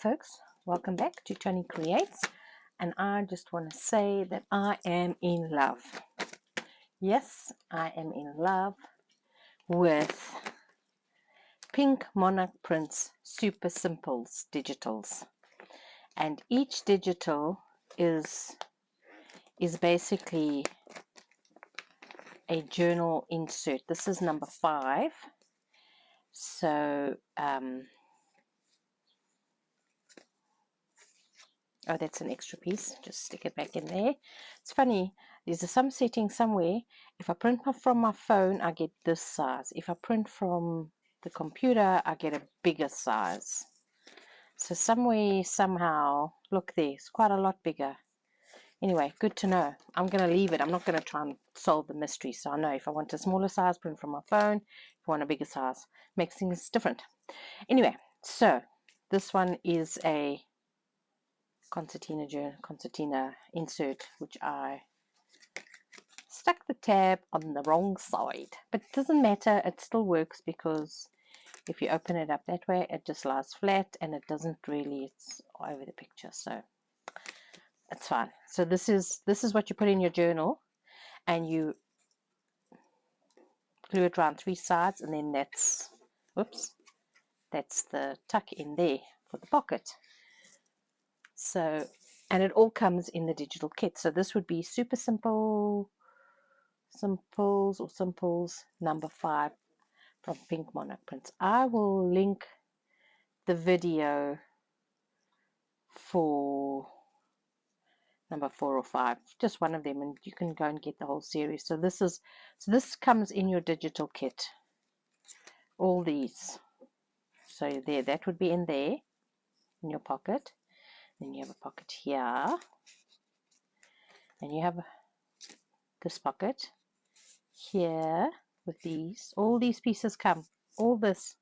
folks, welcome back to Toni Creates, and I just want to say that I am in love. Yes, I am in love with Pink Monarch Prints Super Simples digitals, and each digital is basically a journal insert. This is number 5, so oh, that's an extra piece. Just stick it back in there. It's funny. There's some setting somewhere. If I print from my phone, I get this size. If I print from the computer, I get a bigger size. So somewhere, somehow, look there. It's quite a lot bigger. Anyway, good to know. I'm going to leave it. I'm not going to try and solve the mystery. So I know if I want a smaller size, print from my phone. If I want a bigger size, makes things different. Anyway, so this one is a concertina insert, which I stuck the tab on the wrong side, but it doesn't matter, it still works, because if you open it up that way it just lies flat and it doesn't really, it's over the picture, so it's fine. So this is what you put in your journal, and you glue it around 3 sides, and then that's the tuck in there for the pocket. So, and it all comes in the digital kit. So this would be Super Simples number 5 from Pink Monarch Prints. I will link the video for number 4 or 5, just one of them, and you can go and get the whole series. So this comes in your digital kit, all these. So there, that would be in there in your pocket. Then you have a pocket here, and you have this pocket here with these. All these pieces come, all this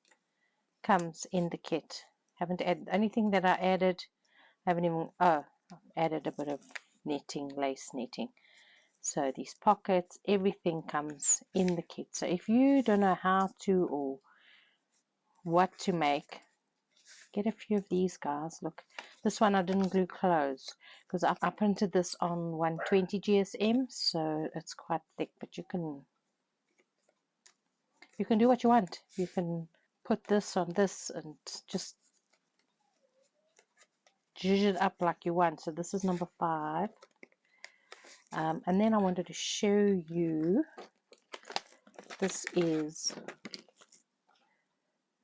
comes in the kit. Haven't added anything that I added. Haven't even, I've added a bit of netting, lace netting. So these pockets, everything comes in the kit. So if you don't know how to or what to make, get a few of these, guys. Look, this one I didn't glue closed because I printed this on 120 GSM, so it's quite thick, but you can do what you want. You can put this on this and just zhuzh it up like you want. So this is number 5, and then I wanted to show you, this is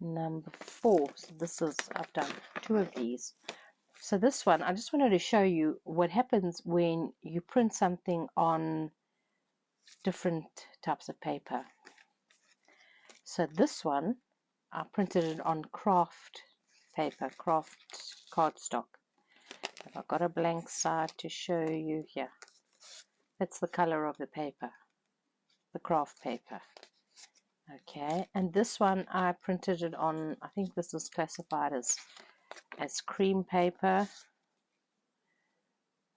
number 4. So this is, I've done 2 of these. So this one, I just wanted to show you what happens when you print something on different types of paper. So this one, I printed it on craft paper, craft cardstock. I've got a blank side to show you here. That's the color of the paper, the craft paper. Okay, and this one I printed it on, I think this is classified as cream paper.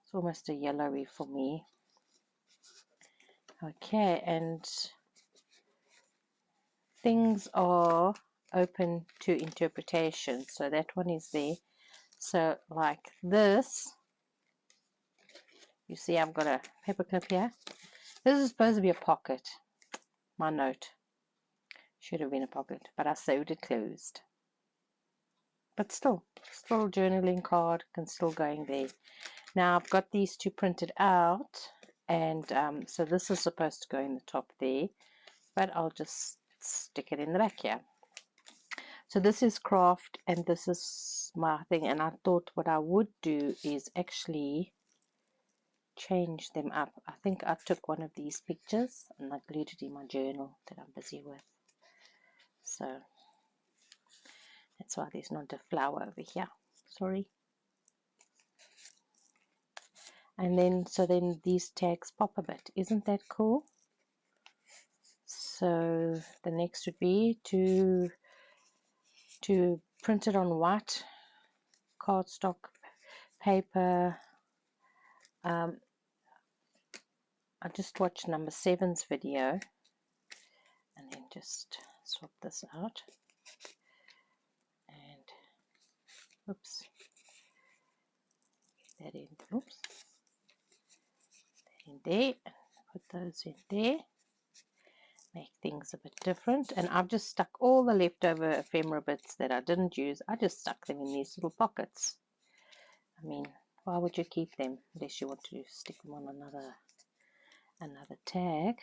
It's almost a yellowy for me. Okay, and things are open to interpretation. So that one is there. So like this, you see I've got a paper clip here. This is supposed to be a pocket. My note should have been a pocket, but I sewed it closed. But still journaling card can still go in there. Now I've got these 2 printed out, and so this is supposed to go in the top there, but I'll just stick it in the back here. So this is craft and this is my thing, and I thought what I would do is actually change them up. I think I took one of these pictures and I glued it in my journal that I'm busy with. So that's why there's not a flower over here. Sorry. And then, so then these tags pop a bit. Isn't that cool? So the next would be to print it on white cardstock paper. I just watched number 7's video, and then just swap this out, and oops, that in. Oops. That in there. Put those in there. Make things a bit different. And I've just stuck all the leftover ephemera bits that I didn't use. I just stuck them in these little pockets. I mean, why would you keep them unless you want to stick them on another tag?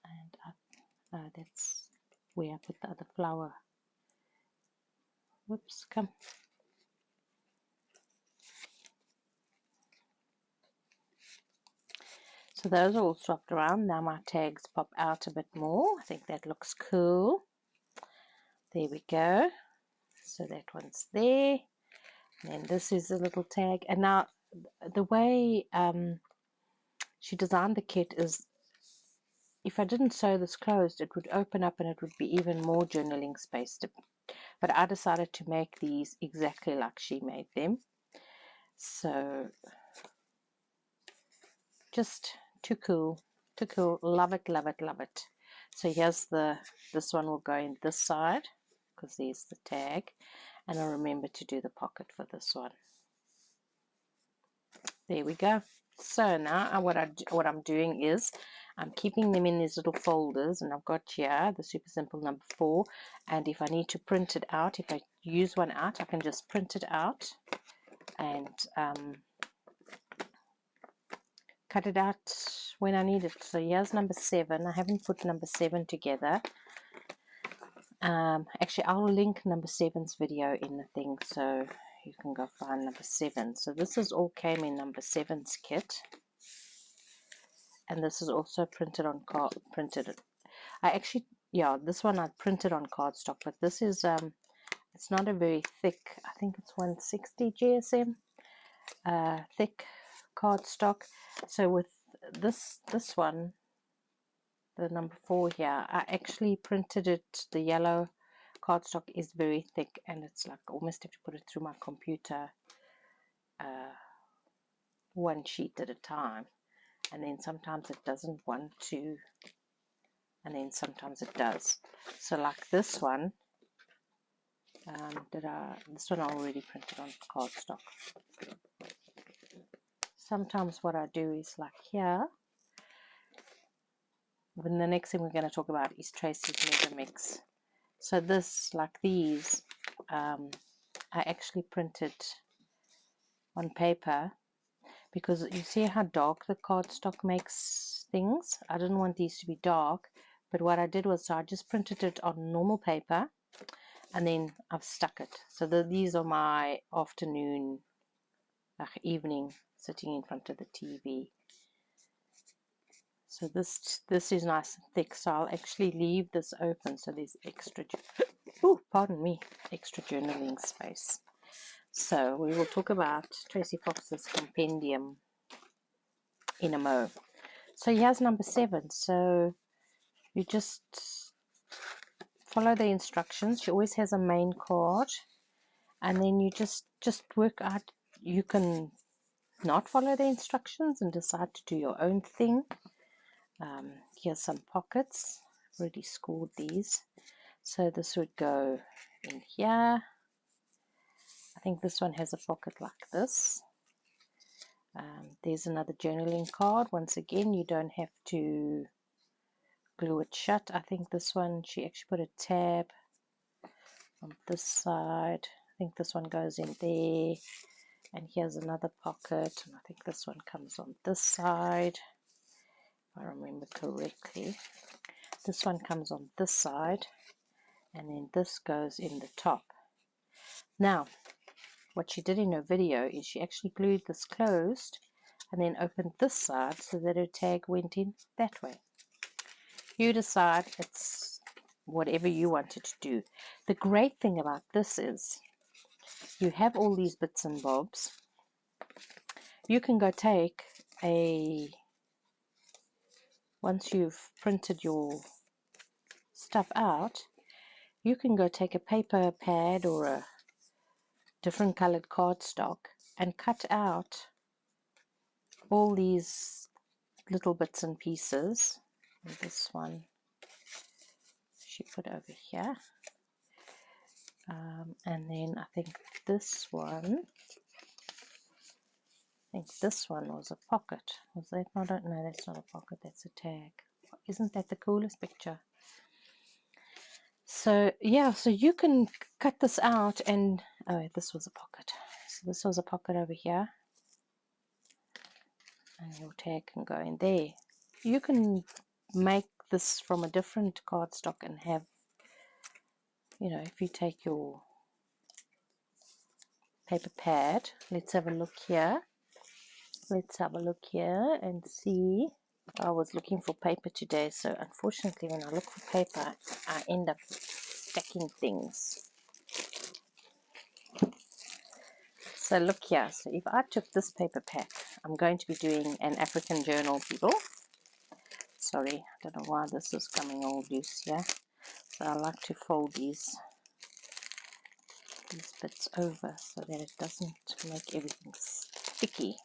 And that's where I put the other flower. Whoops, come. So those are all swapped around. Now my tags pop out a bit more. I think that looks cool. There we go. So that one's there. And this is a little tag. And now the way she designed the kit is, if I didn't sew this closed, it would open up and it would be even more journaling space. But I decided to make these exactly like she made them. So just too cool. Too cool. Love it, love it, love it. So here's this one will go in this side because there's the tag. And I'll remember to do the pocket for this one. There we go. So now what I'm doing is I'm keeping them in these little folders, and I've got here the Super Simple number 4, and if I need to print it out, if I use one out, I can just print it out and cut it out when I need it. So here's number 7. I haven't put number 7 together. Actually, I'll link number 7's video in the thing, so you can go find number 7. So this is all came in number 7's kit, and this is also printed on card. This one I printed on cardstock, but this is it's not a very thick. I think it's 160 GSM thick cardstock. So with this one, the number 4 here, I actually printed it. The yellow cardstock is very thick, and it's like almost have to put it through my computer one sheet at a time, and then sometimes it doesn't want to, and then sometimes it does. So like this one, this one I already printed on cardstock. Sometimes what I do is like here, when the next thing we're going to talk about is Tracie's Mega Mix. So this, like these, I actually printed on paper because you see how dark the cardstock makes things. I didn't want these to be dark, but what I did was, so I just printed it on normal paper, and then I've stuck it. So these are my afternoon, evening, sitting in front of the TV. So this is nice and thick, so I'll actually leave this open so there's extra, extra journaling space. So we will talk about Tracie Fox's compendium in a mo. So here's number 7. So you just follow the instructions. She always has a main card, and then you just work out. You can not follow the instructions and decide to do your own thing. Here's some pockets. I've already scored these. So this would go in here. I think this one has a pocket like this. There's another journaling card. Once again, you don't have to glue it shut. I think this one, she actually put a tab on this side. I think this one goes in there. And here's another pocket. And I think this one comes on this side, if I remember correctly. This one comes on this side. And then this goes in the top. Now, what she did in her video is she actually glued this closed and then opened this side so that her tag went in that way. You decide, it's whatever you wanted to do. The great thing about this is you have all these bits and bobs. You can go take once you've printed your stuff out, you can go take a paper pad or a different colored cardstock and cut out all these little bits and pieces. And this one she put over here. And then I think this one was a pocket. Was that? I don't know, that's not a pocket, that's a tag. Isn't that the coolest picture? So yeah, so you can cut this out and, oh, this was a pocket. So this was a pocket over here. And your tag can go in there. You can make this from a different cardstock and have, you know, if you take your paper pad, let's have a look here. Let's have a look here and see. I was looking for paper today, so unfortunately when I look for paper, I end up stacking things. So look here, so if I took this paper pack, I'm going to be doing an African journal, people. Sorry, I don't know why this is coming all loose here. So I like to fold these bits over so that it doesn't make everything sticky.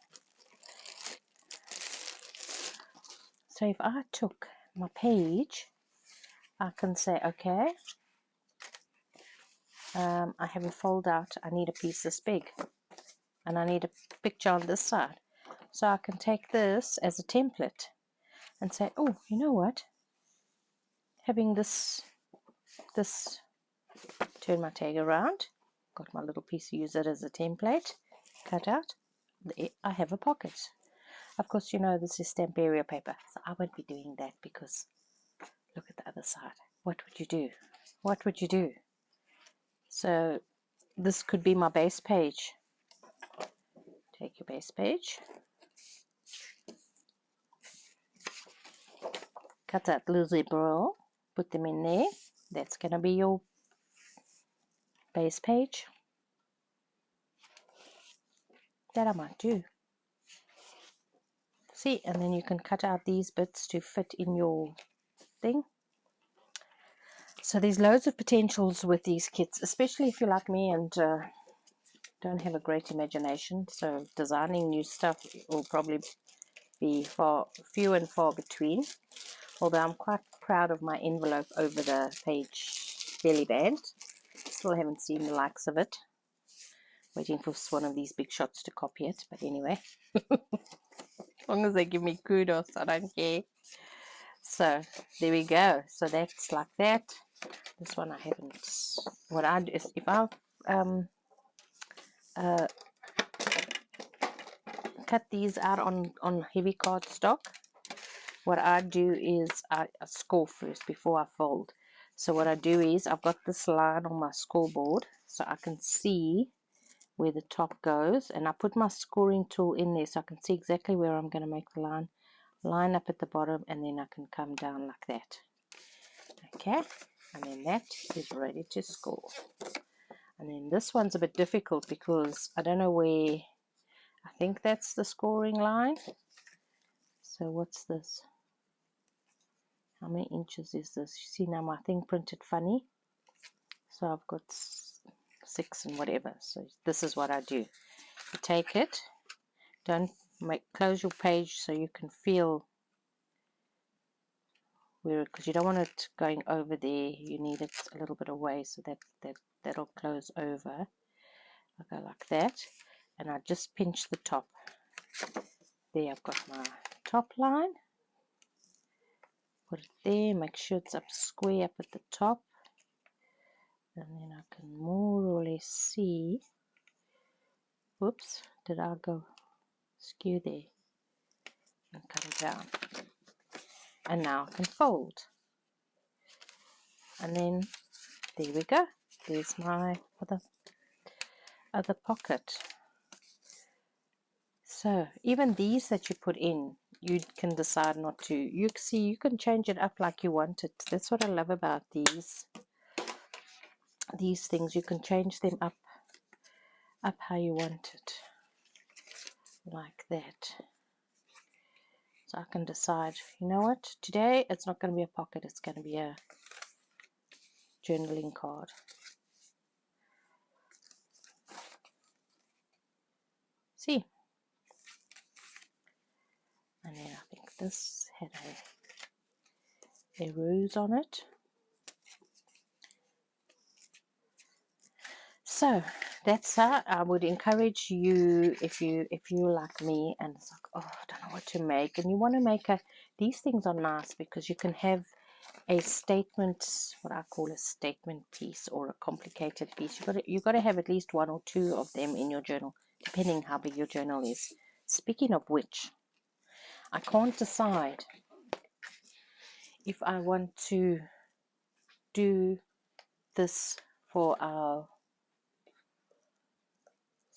So if I took my page, I can say, okay, I have a fold out, I need a piece this big, and I need a picture on this side. So I can take this as a template and say, oh, you know what, having this, turn my tag around, got my little piece, use it as a template, cut out, I have a pocket. Of course, you know, this is stamp area paper, so I won't be doing that because look at the other side. What would you do? What would you do? So this could be my base page. Take your base page, cut out little zebra roll, put them in there. That's going to be your base page. That I might do. See, and then you can cut out these bits to fit in your thing. So there's loads of potentials with these kits, especially if you're like me and don't have a great imagination. So designing new stuff will probably be few and far between. Although I'm quite proud of my envelope over the page belly band. Still haven't seen the likes of it. Waiting for one of these big shots to copy it. But anyway, as long as they give me kudos, I don't care. So there we go. So that's like that. This one I haven't. What I do is if I cut these out on heavy cardstock, what I do is I score first before I fold. So what I do is I've got this line on my scoreboard so I can see where the top goes, and I put my scoring tool in there so I can see exactly where I'm going to make the line up at the bottom, and then I can come down like that. Okay, and then that is ready to score. And then this one's a bit difficult because I don't know where. I think that's the scoring line. So what's this? How many inches is this? You see now my thing printed funny. So I've got 6 and whatever. So this is what I do. You take it. Don't close your page so you can feel where, because you don't want it going over there. You need it a little bit away so that'll close over. I go like that, and I just pinch the top. There, I've got my top line. Put it there, make sure it's up square up at the top, and then I can more or less see. Whoops, did I go skew there? And come down. And now I can fold. And then there we go. There's my other pocket. So even these that you put in, you can decide not to. You see, you can change it up like you want it. That's what I love about these things. You can change them up how you want it, like that. So I can decide, you know what, today it's not going to be a pocket, it's going to be a journaling card. See? And then I think this had a rose on it. So that's how I would encourage you, if you're like me and it's like, oh, I don't know what to make, and you want to make these things are nice because you can have a statement, what I call a statement piece, or a complicated piece. You got to have at least one or two of them in your journal, depending how big your journal is. Speaking of which, I can't decide if I want to do this for our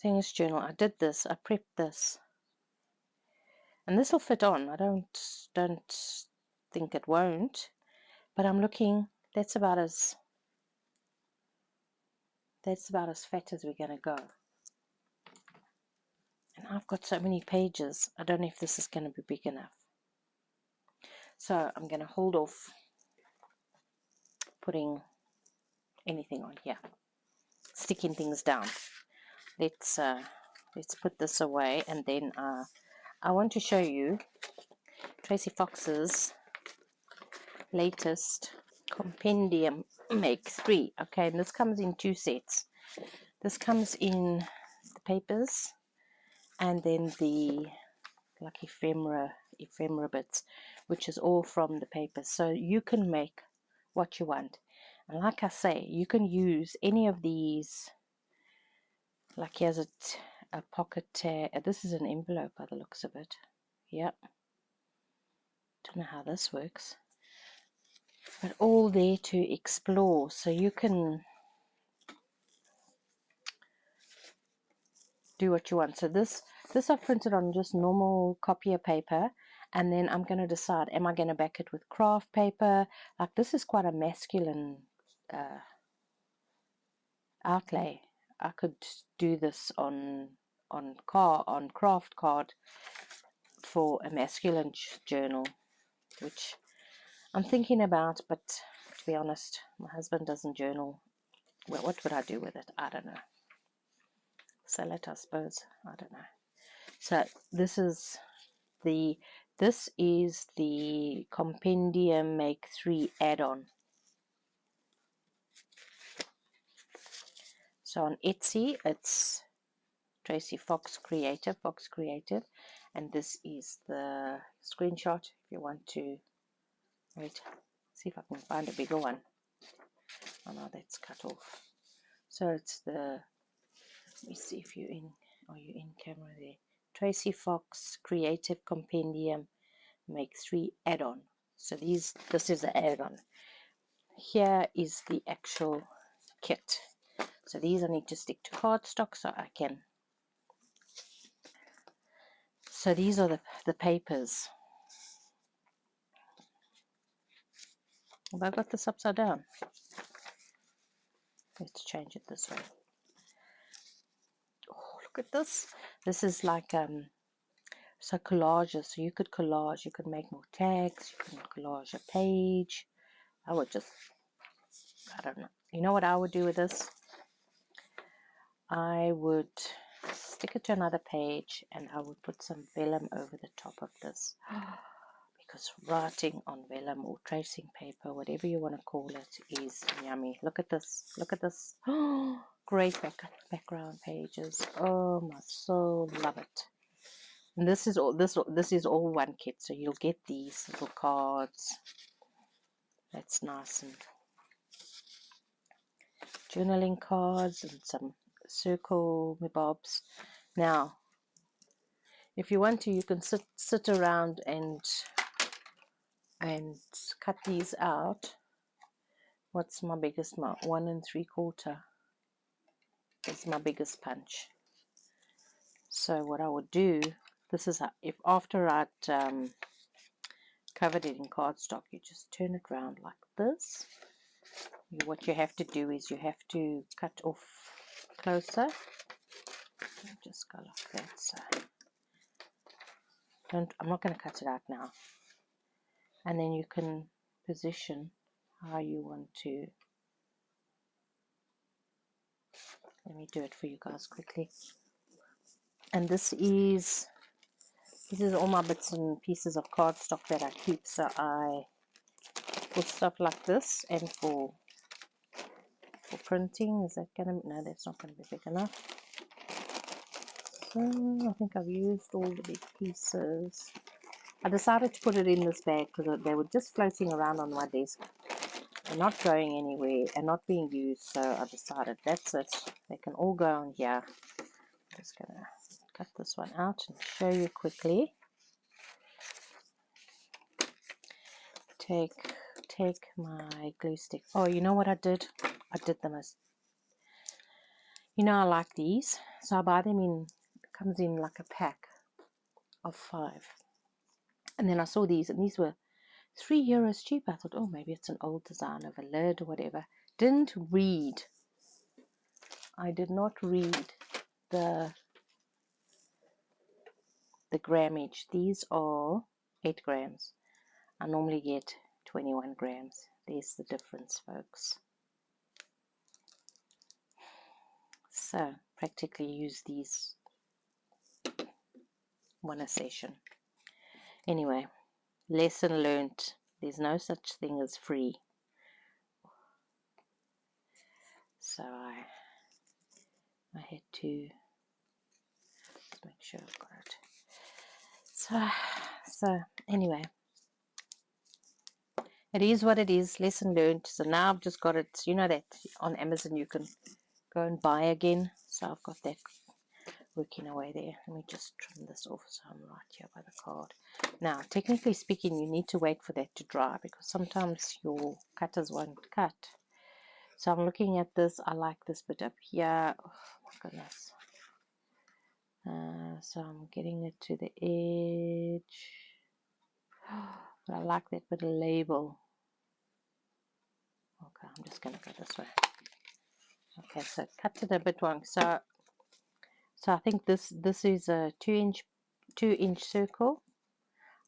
things journal. I did this, I prepped this, and this will fit on. I don't think it won't, but I'm looking. That's about as fat as we're gonna go. And I've got so many pages. I don't know if this is gonna be big enough. So I'm gonna hold off putting anything on here, sticking things down. Let's put this away, and then I want to show you Tracie Fox's latest compendium make 3. Okay, and this comes in 2 sets. This comes in the papers and then the like ephemera bits, which is all from the papers. So you can make what you want, and like I say, you can use any of these. Like here's a pocket tag. This is an envelope by the looks of it. Yep, don't know how this works, but all there to explore. So you can do what you want. So this I've printed on just normal copier paper, and then I'm going to decide, am I going to back it with craft paper? Like this is quite a masculine outlay. I could do this on craft card for a masculine journal, which I'm thinking about, but to be honest, my husband doesn't journal. Well, what would I do with it? I don't know. Sell it, I suppose. I don't know. So this is the compendium make 3 add-on. So on Etsy it's Tracie Fox Creative, and this is the screenshot if you want to. Wait, see if I can find a bigger one. Oh no, that's cut off. So it's the, let me see if you're in, are you in camera there? Tracie Fox Creative Compendium make 3 add-on. So this is the add-on. Here is the actual kit. So these I need to stick to cardstock so I can. So these are the papers. Have I got this upside down? Let's change it this way. Oh, look at this. This is like so collages. So you could collage. You could make more tags. You can collage a page. I would just, I don't know. You know what I would do with this? I would stick it to another page, and I would put some vellum over the top of this. Because writing on vellum or tracing paper, whatever you want to call it, is yummy. Look at this. Look at this. Oh, great background pages. Oh, my soul, love it. And this is all one kit, so you'll get these little cards. That's nice, and journaling cards and some circle me bobs. Now, if you want to, you can sit around and cut these out. What's my biggest mark? 1 3/4 is my biggest punch. So what I would do, this is if after I'd covered it in cardstock, you just turn it around like this. What you have to do is you have to cut off closer. Just go like that. So I'm not going to cut it out now. And then you can position how you want to. Let me do it for you guys quickly. And this is all my bits and pieces of cardstock that I keep. So for stuff like this, and for for printing. Is that gonna, no, that's not gonna be big enough. So I think I've used all the big pieces. I decided to put it in this bag because they were just floating around on my desk and not going anywhere and not being used, so I decided that's it. They can all go in here. I'm just gonna cut this one out and show you quickly. Take my glue stick. Oh, you know what I did? I did the most. You know I like these, so I buy them in. It comes in like a pack of 5. And then I saw these, and these were €3 cheap. I thought, oh, maybe it's an old design of a lid or whatever. Didn't read. I did not read the grammage. These are 8 grams. I normally get 21 grams. There's the difference, folks. So practically use these one a session. Anyway, lesson learned. There's no such thing as free. So I had to make sure I've got it. So anyway, it is what it is. Lesson learned. So now I've just got it. You know that on Amazon you can go and buy again. So I've got that working away there. Let me just trim this off so I'm right here by the card. Now, technically speaking, you need to wait for that to dry because sometimes your cutters won't cut. So I'm looking at this. I like this bit up here. Oh my goodness. So I'm getting it to the edge. But I like that bit of label. Okay, I'm just going to go this way. Okay, so cut it a bit wrong. So I think this is a 2-inch circle.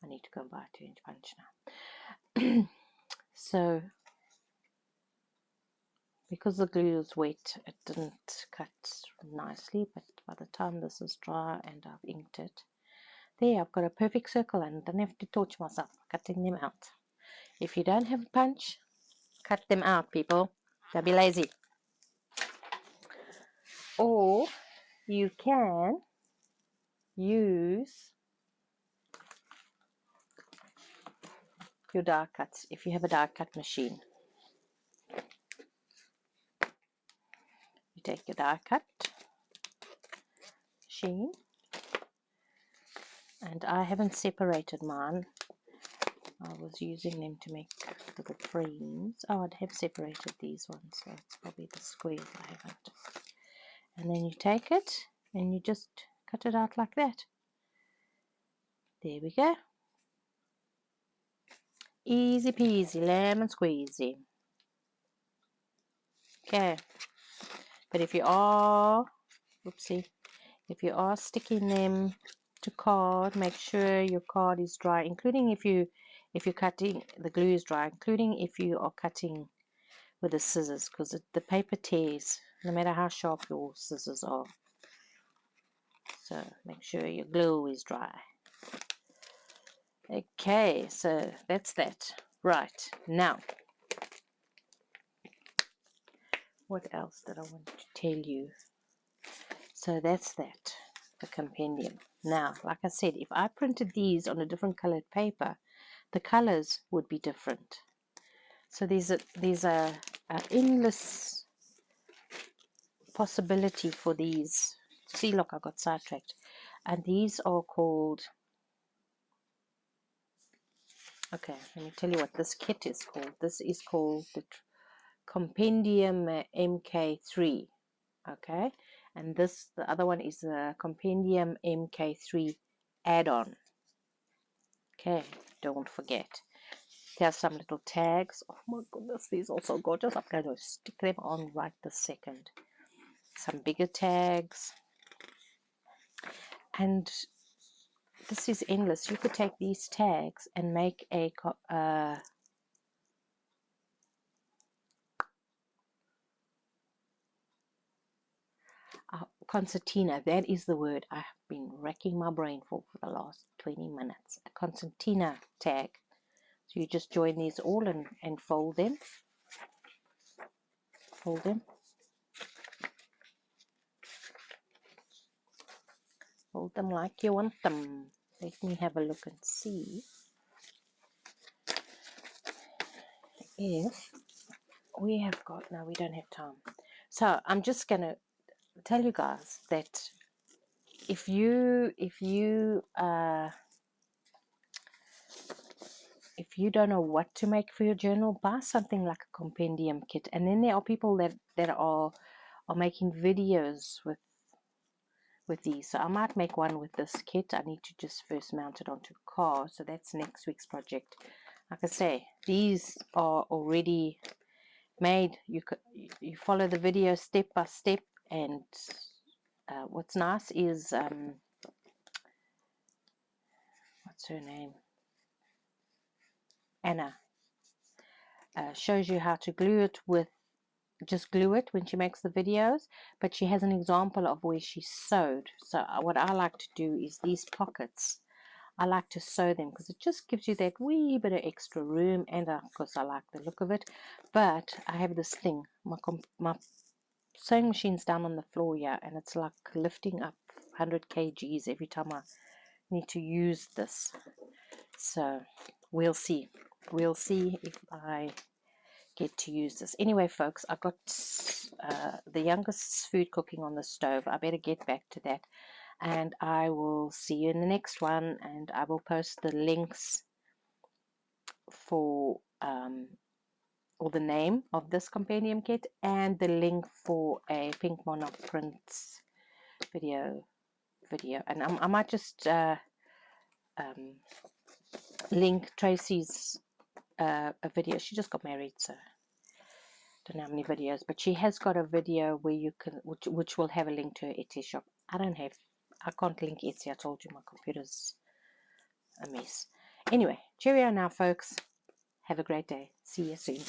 I need to go and buy a 2-inch punch now. So because the glue is wet, it didn't cut nicely, but by the time this is dry and I've inked it, there I've got a perfect circle and I don't have to torture myself cutting them out. If you don't have a punch, cut them out, people. Don't be lazy. Or you can use your die cuts if you have a die cut machine. You take your die cut machine, and I haven't separated mine. I was using them to make little frames. Oh, I'd have separated these ones, so it's probably the squares I haven't. And then you take it and you just cut it out like that. There we go. Easy peasy, lemon squeezy. Okay. But if you are, oopsie, if you are sticking them to card, make sure your card is dry, including if you're cutting, the glue is dry, including if you are cutting with the scissors, because the paper tears no matter how sharp your scissors are. So make sure your glue is dry. Okay, so that's that. Right, now what else did I want to tell you? So that's that, the compendium. Now, like I said, if I printed these on a different colored paper, the colors would be different. So there's a endless possibility for these. See, look, I got sidetracked. And these are called, okay, let me tell you what this kit is called. This is called the Compendium MK3. Okay, and this, the other one is the Compendium MK3 add-on. Okay, don't forget. There's some little tags. Oh my goodness, these are so gorgeous. I'm going to stick them on right this second. Some bigger tags. And this is endless. You could take these tags and make a concertina. That is the word I have been racking my brain for the last 20 minutes. A concertina tag. So you just join these all and fold them. Fold them. Hold them like you want them. Let me have a look and see if we have got, no, we don't have time. So I'm just going to tell you guys that if you don't know what to make for your journal, buy something like a compendium kit. And then there are people that are making videos with these. So I might make one with this kit. I need to just first mount it onto the car. So that's next week's project. Like I say, these are already made. You follow the video step by step, and what's nice is what's her name, Anna, shows you how to glue it with just glue it when she makes the videos, but she has an example of where she sewed. So what I like to do is these pockets, I like to sew them because it just gives you that wee bit of extra room, and of course I like the look of it. But I have this thing, my sewing machine's down on the floor here, and it's like lifting up 100 kgs every time I need to use this. So we'll see if I get to use this. Anyway, folks, I got the youngest's food cooking on the stove. I better get back to that, and I will see you in the next one, and I will post the links for or the name of this compendium kit and the link for a Pink Monarch Prints video, and I might just link Tracie's a video. She just got married, so don't know how many videos, but she has got a video where you can, which will have a link to her Etsy shop. I can't link Etsy. I told you my computer's a mess. Anyway, cheerio now, folks. Have a great day. See you soon.